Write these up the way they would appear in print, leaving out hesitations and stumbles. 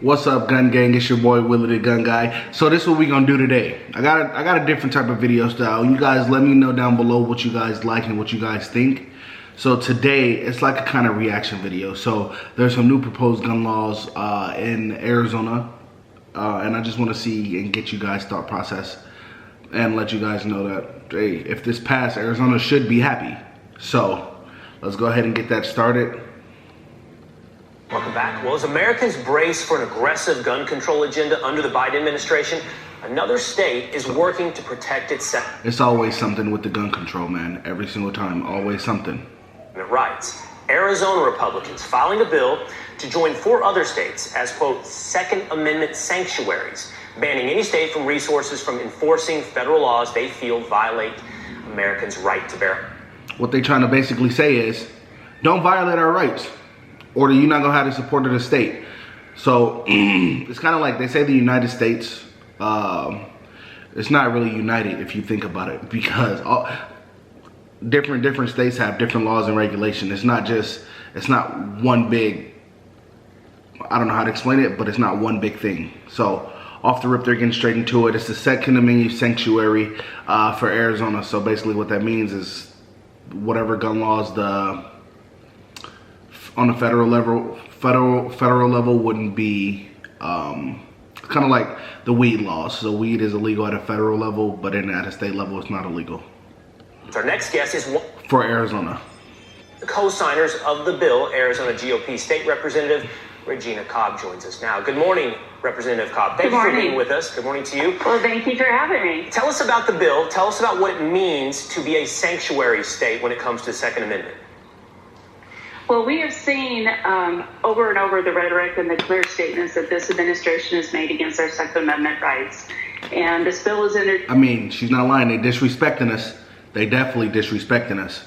What's up, gun gang? It's your boy Willie the Gun Guy. So this is what we gonna do today. I got a different type of video style. You guys let me know down below what you guys like and what you guys think. So today it's like a kind of reaction video. So there's some new proposed gun laws in Arizona, and I just want to see and get you guys' thought process and let you guys know that, hey, if this passed, Arizona should be happy. So let's go ahead and get that started. Welcome back. Well, as Americans brace for an aggressive gun control agenda under the Biden administration, another state is working to protect its It's always something with the gun control, man. Every single time, always something. rights. Arizona Republicans filing a bill to join 4 other states as, quote, Second Amendment sanctuaries, banning any state from resources from enforcing federal laws they feel violate Americans' right to bear. What they're trying to basically say is, don't violate our rights, or you're not gonna have the support of the state. So it's kind of like they say the United States, it's not really united if you think about it, because different states have different laws and regulations. It's not one big, I don't know how to explain it, but it's not one big thing. So off the rip, they're getting straight into it. It's the Second Amendment sanctuary for Arizona. So basically what that means is whatever gun laws on the federal level wouldn't be kind of like the weed laws. So weed is illegal at a federal level, but at a state level, it's not illegal. Our next guest is one for Arizona. The co-signers of the bill, Arizona GOP State Representative Regina Cobb joins us now. Good morning, Representative Cobb. Thank you for being with us. Good morning to you. Well, thank you for having me. Tell us about the bill. Tell us about what it means to be a sanctuary state when it comes to the Second Amendment. Well, we have seen over and over the rhetoric and the clear statements that this administration has made against our Second Amendment rights. And this bill is I mean, she's not lying. They disrespecting us. They definitely disrespecting us.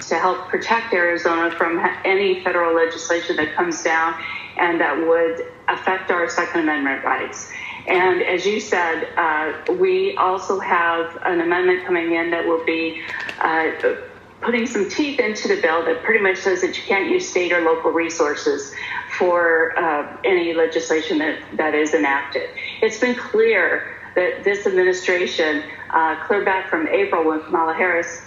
To help protect Arizona from any federal legislation that comes down and that would affect our Second Amendment rights. And as you said, we also have an amendment coming in that will be putting some teeth into the bill that pretty much says that you can't use state or local resources for any legislation that is enacted. It's been clear that this administration, clear back from April when Kamala Harris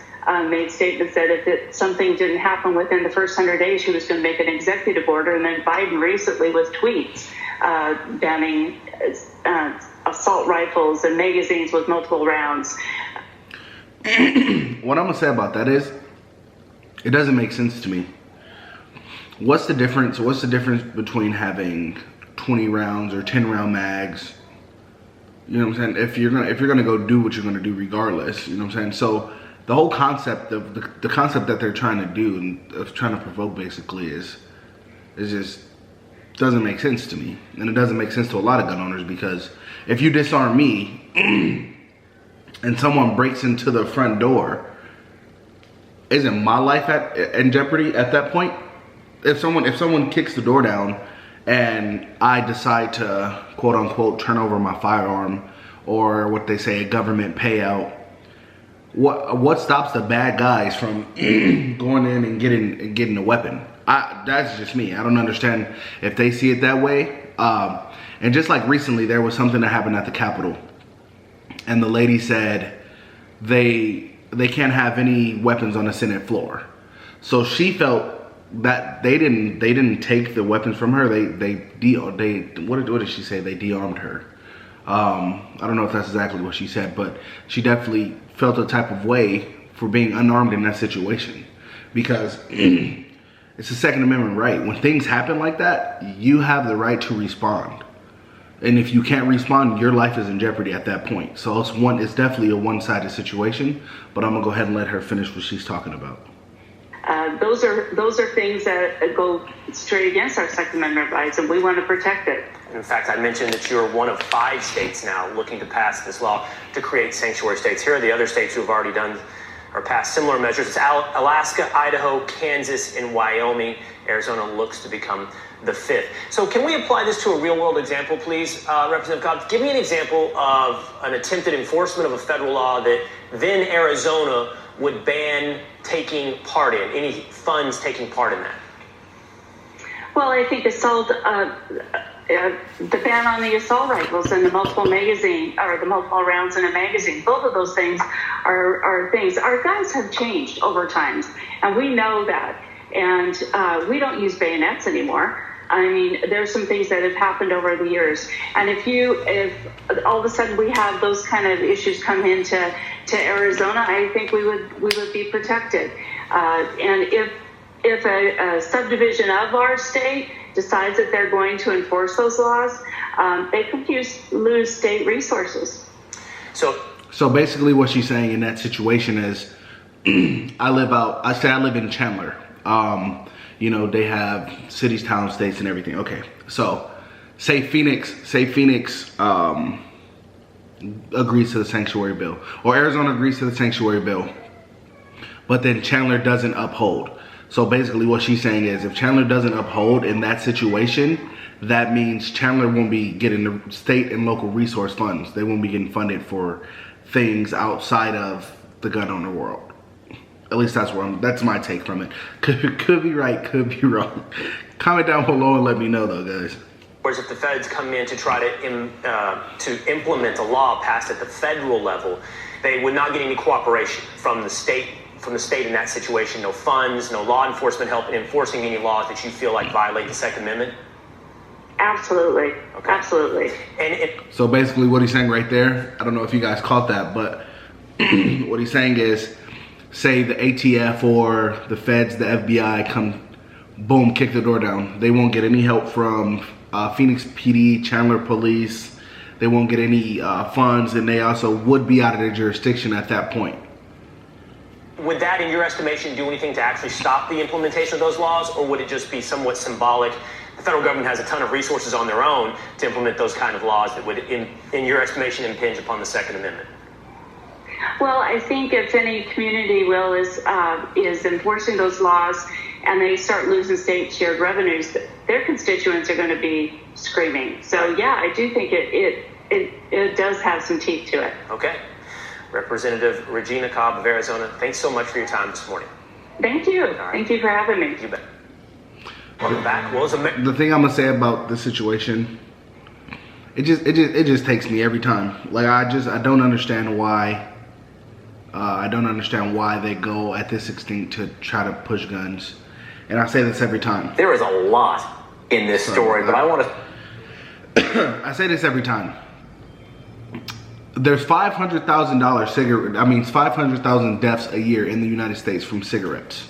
made statements that if something didn't happen within the first 100 days, she was going to make an executive order. And then Biden recently with tweets banning assault rifles and magazines with multiple rounds. What I'm going to say about that is, it doesn't make sense to me. What's the difference? What's the difference between having 20 rounds or 10 round mags? You know what I'm saying? If you're gonna go do what you're gonna do regardless, you know what I'm saying? So the whole concept of the concept that they're trying to do and of trying to provoke basically is just doesn't make sense to me, and it doesn't make sense to a lot of gun owners, because if you disarm me and someone breaks into the front door, isn't my life in jeopardy at that point? If someone kicks the door down and I decide to, quote unquote, turn over my firearm, or what they say, a government payout, what stops the bad guys from going in and getting a weapon? That's just me. I don't understand if they see it that way. And just like recently, there was something that happened at the Capitol, and the lady said they can't have any weapons on the Senate floor. So she felt that they didn't take the weapons from her. What did she say? They de-armed her. I don't know if that's exactly what she said, but she definitely felt a type of way for being unarmed in that situation, because it's a Second Amendment right. When things happen like that, you have the right to respond. And if you can't respond, your life is in jeopardy at that point. So it's definitely a one-sided situation, but I'm gonna go ahead and let her finish what she's talking about. Those are things that go straight against our Second Amendment rights, and we want to protect it. In fact, I mentioned that you're one of 5 states now looking to pass this law to create sanctuary states. Here are the other states who have already done or passed similar measures. It's Alaska, Idaho, Kansas, and Wyoming. Arizona looks to become the 5th. So can we apply this to a real-world example, please, Representative Cobb? Give me an example of an attempted enforcement of a federal law that then Arizona would ban taking part in, any funds taking part in that. Well, I think assault, the ban on the assault rifles and the multiple rounds in a magazine, both of those things are things. Our guns have changed over time, and we know that. And we don't use bayonets anymore. I mean, there's some things that have happened over the years. And if all of a sudden we have those kind of issues come into Arizona, I think we would be protected. And if a subdivision of our state decides that they're going to enforce those laws, they could lose state resources. So basically what she's saying in that situation is, I live in Chandler. You know, they have cities, towns, states, and everything. Okay, so say Phoenix agrees to the sanctuary bill, or Arizona agrees to the sanctuary bill, but then Chandler doesn't uphold. So basically what she's saying is, if Chandler doesn't uphold in that situation, that means Chandler won't be getting the state and local resource funds. They won't be getting funded for things outside of the gun owner world. At least that's my take from it. Could be right, could be wrong. Comment down below and let me know though, guys. Whereas if the feds come in to try to implement a law passed at the federal level, they would not get any cooperation from the state in that situation. No funds, no law enforcement help in enforcing any laws that you feel like violate the Second Amendment. Absolutely. Okay. Absolutely. So basically what he's saying right there, I don't know if you guys caught that, but what he's saying is, say the ATF or the feds, the FBI come, boom, kick the door down. They won't get any help from Phoenix PD, Chandler Police. They won't get any funds, and they also would be out of their jurisdiction at that point. Would that, in your estimation, do anything to actually stop the implementation of those laws, or would it just be somewhat symbolic? The federal government has a ton of resources on their own to implement those kind of laws that would, in your estimation, impinge upon the Second Amendment. Well, I think if any community is enforcing those laws and they start losing state shared revenues, their constituents are going to be screaming. So yeah, I do think it does have some teeth to it. Okay. Representative Regina Cobb of Arizona, thanks so much for your time this morning. Thank you. Right. Thank you for having me. You bet. Welcome back. The thing I'm gonna say about this situation, it just takes me every time. Like I don't understand why. I don't understand why they go at this extent to try to push guns. And I say this every time. There is a lot in this story, but I want to... I say this every time. There's $500,000 deaths a year in the United States from cigarettes.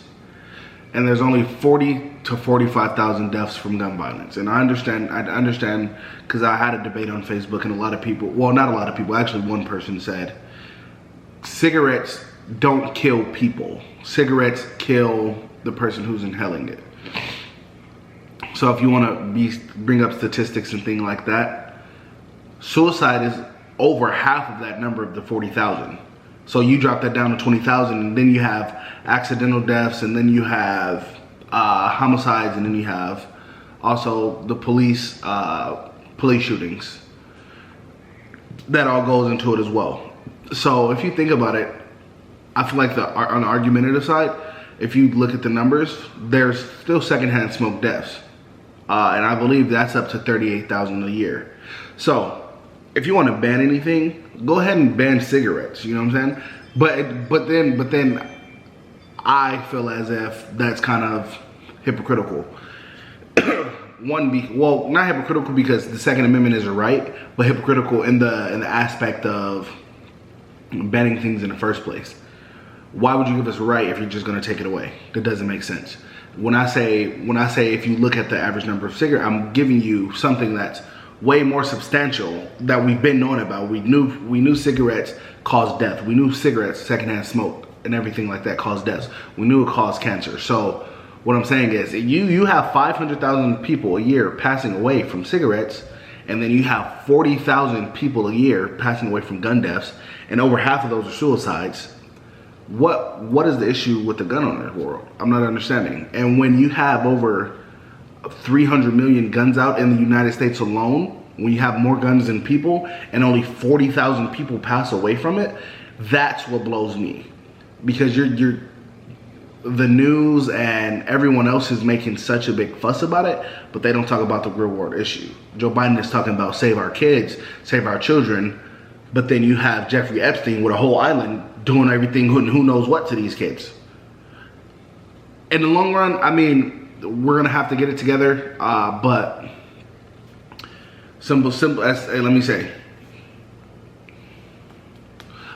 And there's only 40 to 45,000 deaths from gun violence. And I understand because I had a debate on Facebook, and a lot of people, well, not a lot of people, actually one person said, cigarettes don't kill people. Cigarettes kill the person who's inhaling it. So if you want to bring up statistics and things like that, suicide is over half of that number of the 40,000. So you drop that down to 20,000, and then you have accidental deaths, and then you have homicides, and then you have also the police shootings. That all goes into it as well. So if you think about it, I feel like on the argumentative side, if you look at the numbers, there's still secondhand smoke deaths. And I believe that's up to 38,000 a year. So if you want to ban anything, go ahead and ban cigarettes, you know what I'm saying? But then I feel as if that's kind of hypocritical. Well, not hypocritical because the Second Amendment is a right, but hypocritical in the aspect of banning things in the first place. Why would you give us a right if you're just going to take it away? That doesn't make sense. When I say if you look at the average number of cigarettes, I'm giving you something that's way more substantial that we've been knowing about. We knew cigarettes caused death. We knew cigarettes, secondhand smoke, and everything like that caused deaths. We knew it caused cancer. So what I'm saying is, you have 500,000 people a year passing away from cigarettes, and then you have 40,000 people a year passing away from gun deaths, and over half of those are suicides. What is the issue with the gun owner world? I'm not understanding. And when you have over 300 million guns out in the United States alone, when you have more guns than people, and only 40,000 people pass away from it, that's what blows me. Because the news and everyone else is making such a big fuss about it, but they don't talk about the real world issue. Joe Biden is talking about save our kids, save our children, but then you have Jeffrey Epstein with a whole island doing everything, who knows what to these kids. In the long run, I mean, we're gonna have to get it together, but simple, as, hey, let me say,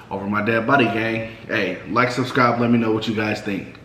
over my dead buddy gang, hey, like, subscribe, let me know what you guys think.